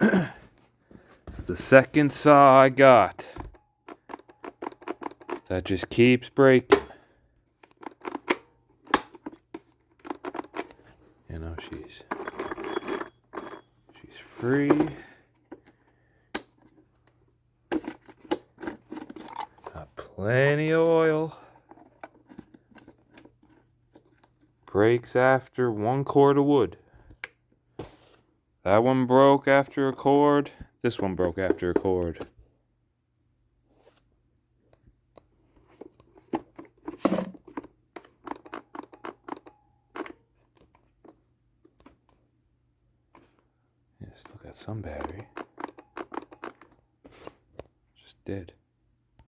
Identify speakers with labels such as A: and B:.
A: It's the second saw I got. That just keeps breaking. You know, she's free. Got plenty of oil. Breaks after 1 cord of wood. That one broke after a cord. This one broke after a cord. Yeah, still got some battery. Just dead.